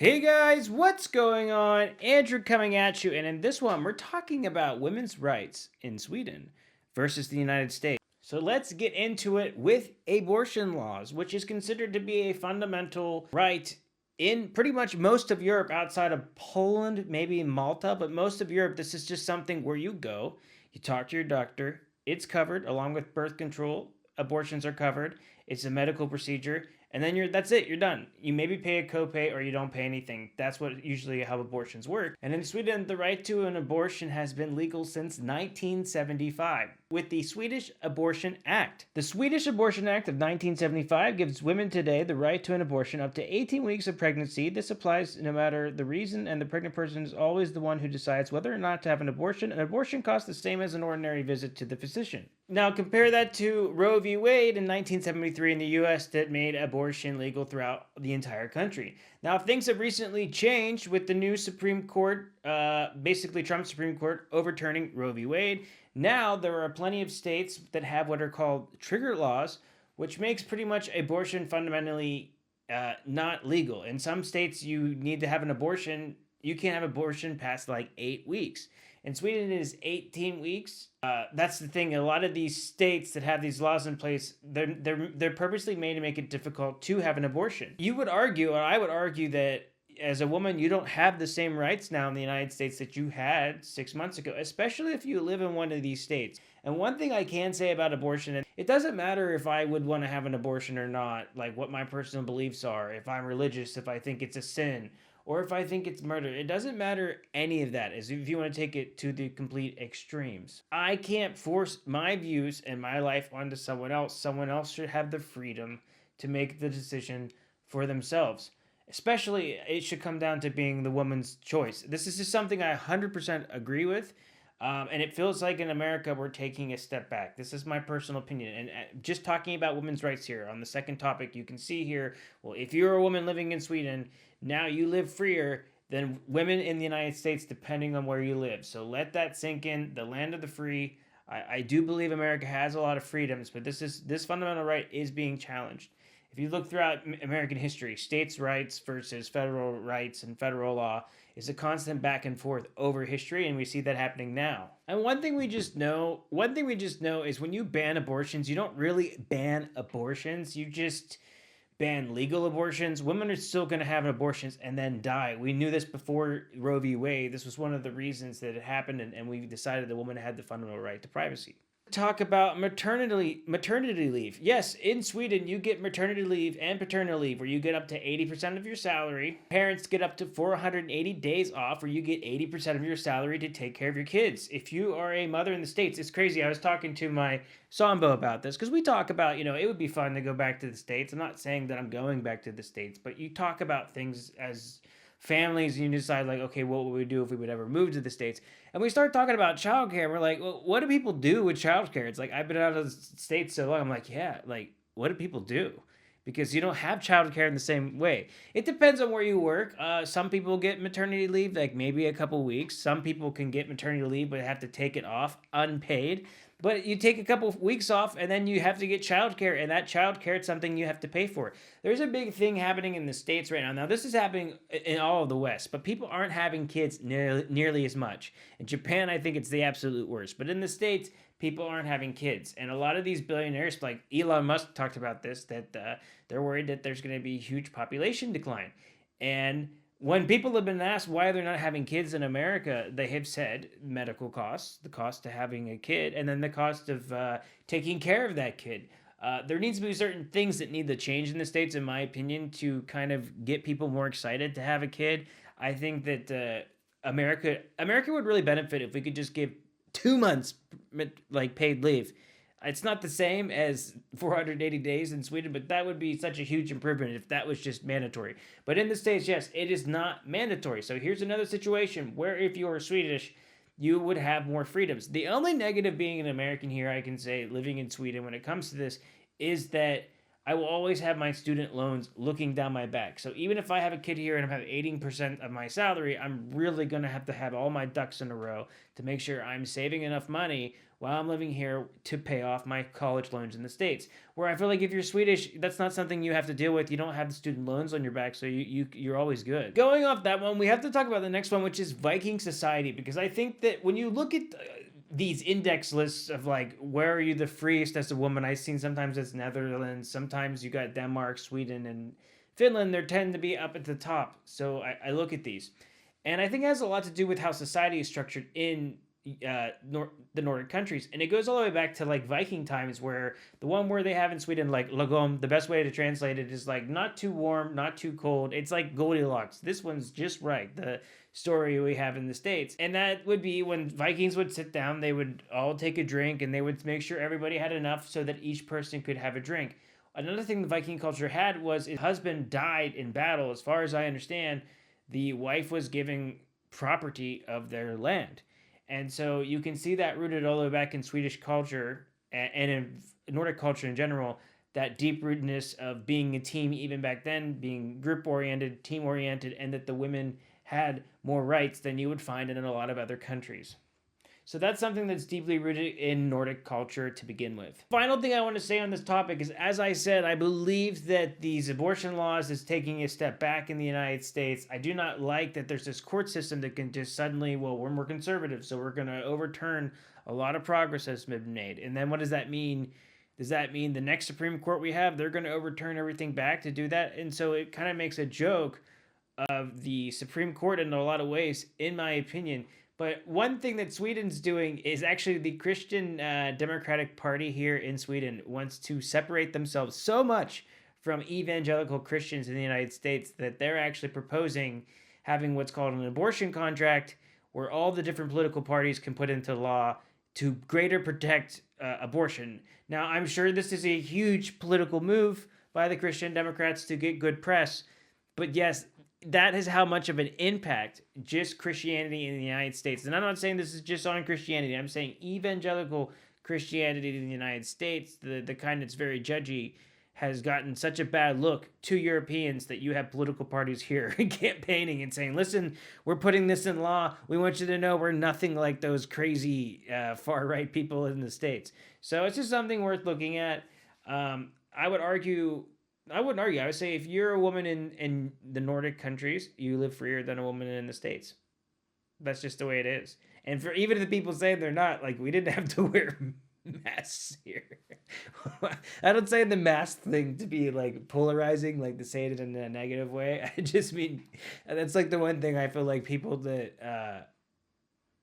Hey guys, what's going on? Andrew coming at you, and in this one, we're talking about women's rights in Sweden versus the United States. So let's get into it with abortion laws, which is considered to be a fundamental right in pretty much most of Europe outside of Poland, maybe Malta, but most of Europe, this is just something where you go, you talk to your doctor, it's covered along with birth control, abortions are covered, it's a medical procedure, and then that's it, you're done. You maybe pay a copay or you don't pay anything. That's what usually how abortions work. And in Sweden, the right to an abortion has been legal since 1975 with the Swedish Abortion Act. The Swedish Abortion Act of 1975 gives women today the right to an abortion up to 18 weeks of pregnancy. This applies no matter the reason, and the pregnant person is always the one who decides whether or not to have an abortion. An abortion costs the same as an ordinary visit to the physician. Now compare that to Roe v. Wade in 1973 in the US that made abortion legal throughout the entire country. Now things have recently changed with the new Supreme Court, basically Trump's Supreme Court overturning Roe v. Wade. Now there are plenty of states that have what are called trigger laws, which makes pretty much abortion fundamentally not legal. In some states you need to have an abortion, you can't have abortion past like 8 weeks. In Sweden, it is 18 weeks. That's the thing. A lot of these states that have these laws in place, they're purposely made to make it difficult to have an abortion. You would argue, or I would argue, that as a woman, you don't have the same rights now in the United States that you had 6 months ago, especially if you live in one of these states. And one thing I can say about abortion, it doesn't matter if I would want to have an abortion or not, like what my personal beliefs are, if I'm religious, if I think it's a sin, or if I think it's murder. It doesn't matter any of that, as if you want to take it to the complete extremes. I can't force my views and my life onto someone else. Someone else should have the freedom to make the decision for themselves. Especially, it should come down to being the woman's choice. This is just something I 100% agree with. And it feels like in America, we're taking a step back. This is my personal opinion. And just talking about women's rights here, on the second topic, you can see here, well, if you're a woman living in Sweden, now you live freer than women in the United States, depending on where you live. So let that sink in. The land of the free. I do believe America has a lot of freedoms, but this fundamental right is being challenged. If you look throughout American history, states' rights versus federal rights and federal law is a constant back and forth over history, and we see that happening now. And one thing we just know is when you ban abortions, you don't really ban abortions, you just ban legal abortions. Women are still going to have abortions and then die. We knew this before Roe v. Wade. This was one of the reasons that it happened, and we decided the woman had the fundamental right to privacy. Talk about maternity leave. Yes, in Sweden you get maternity leave and paternity leave where you get up to 80% of your salary. Parents get up to 480 days off where you get 80% of your salary to take care of your kids. If you are a mother in the States, it's crazy. I was talking to my Sambo about this because we talk about, it would be fun to go back to the States. I'm not saying that I'm going back to the States, but you talk about things as families, and you decide like, okay, what would we do if we would ever move to the States? And we start talking about childcare, and we're like, well, what do people do with childcare? It's like, I've been out of the States so long. I'm like, yeah, like, what do people do? Because you don't have childcare in the same way. It depends on where you work. Some people get maternity leave, like maybe a couple weeks. Some people can get maternity leave, but have to take it off unpaid. But you take a couple of weeks off, and then you have to get childcare, and that childcare is something you have to pay for. There's a big thing happening in the States right now. Now, this is happening in all of the West, but people aren't having kids nearly as much. In Japan, I think it's the absolute worst. But in the States, people aren't having kids. And a lot of these billionaires, like Elon Musk talked about this, that they're worried that there's going to be huge population decline. And when people have been asked why they're not having kids in America, they have said medical costs, the cost of having a kid, and then the cost of taking care of that kid. There needs to be certain things that need to change in the States, in my opinion, to kind of get people more excited to have a kid. I think that America would really benefit if we could just give 2 months like paid leave. It's not the same as 480 days in Sweden, but that would be such a huge improvement if that was just mandatory. But in the States, yes, it is not mandatory. So here's another situation where if you are Swedish, you would have more freedoms. The only negative being an American here, I can say, living in Sweden when it comes to this, is that I will always have my student loans looking down my back. So even if I have a kid here and I have 18% of my salary, I'm really going to have all my ducks in a row to make sure I'm saving enough money while I'm living here to pay off my college loans in the States. Where I feel like if you're Swedish, that's not something you have to deal with. You don't have the student loans on your back, so you're always good. Going off that one, we have to talk about the next one, which is Viking society, because I think that when you look at these index lists of like where are you the freest as a woman, I've seen sometimes it's Netherlands, sometimes you got Denmark, Sweden, and Finland. They tend to be up at the top. So I look at these, and I think it has a lot to do with how society is structured in the Nordic countries, and it goes all the way back to like Viking times, where the one where they have in Sweden, like lagom, the best way to translate it is like not too warm, not too cold. It's like Goldilocks. This one's just right. The story we have in the States, and that would be when Vikings would sit down, they would all take a drink, and they would make sure everybody had enough so that each person could have a drink. Another thing the Viking culture had was if husband died in battle, as far as I understand, the wife was giving property of their land. And so you can see that rooted all the way back in Swedish culture and in Nordic culture in general, that deep rootedness of being a team even back then, being group oriented, team oriented, and that the women had more rights than you would find in a lot of other countries. So that's something that's deeply rooted in Nordic culture to begin with. Final thing I want to say on this topic is, as I said, I believe that these abortion laws is taking a step back in the United States. I do not like that there's this court system that can just suddenly, well, we're more conservative, so we're going to overturn a lot of progress that's been made. And then what does that mean? Does that mean the next Supreme Court we have, they're going to overturn everything back to do that? And so it kind of makes a joke of the Supreme Court in a lot of ways, in my opinion. But one thing that Sweden's doing is actually the Christian Democratic Party here in Sweden wants to separate themselves so much from evangelical Christians in the United States that they're actually proposing having what's called an abortion contract, where all the different political parties can put into law to greater protect abortion. Now, I'm sure this is a huge political move by the Christian Democrats to get good press, but yes, that is how much of an impact just Christianity in the United States. And I'm not saying this is just on Christianity. I'm saying evangelical Christianity in the United States, the kind that's very judgy, has gotten such a bad look to Europeans that you have political parties here campaigning and saying, listen, we're putting this in law. We want you to know we're nothing like those crazy far-right people in the States. So it's just something worth looking at. I wouldn't argue. I would say if you're a woman in the Nordic countries, you live freer than a woman in the States. That's just the way it is. And for even if the people say they're not, like, we didn't have to wear masks here. I don't say the mask thing to be like polarizing, like to say it in a negative way. I just mean that's like the one thing I feel like people that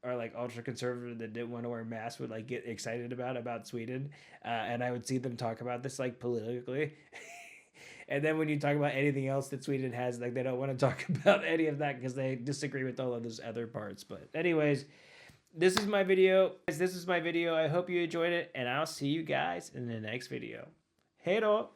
are like ultra conservative that didn't want to wear masks would like get excited about Sweden, and I would see them talk about this like politically. And then when you talk about anything else that Sweden has, like they don't want to talk about any of that because they disagree with all of those other parts. But anyways, this is my video. I hope you enjoyed it, and I'll see you guys in the next video. Hej då!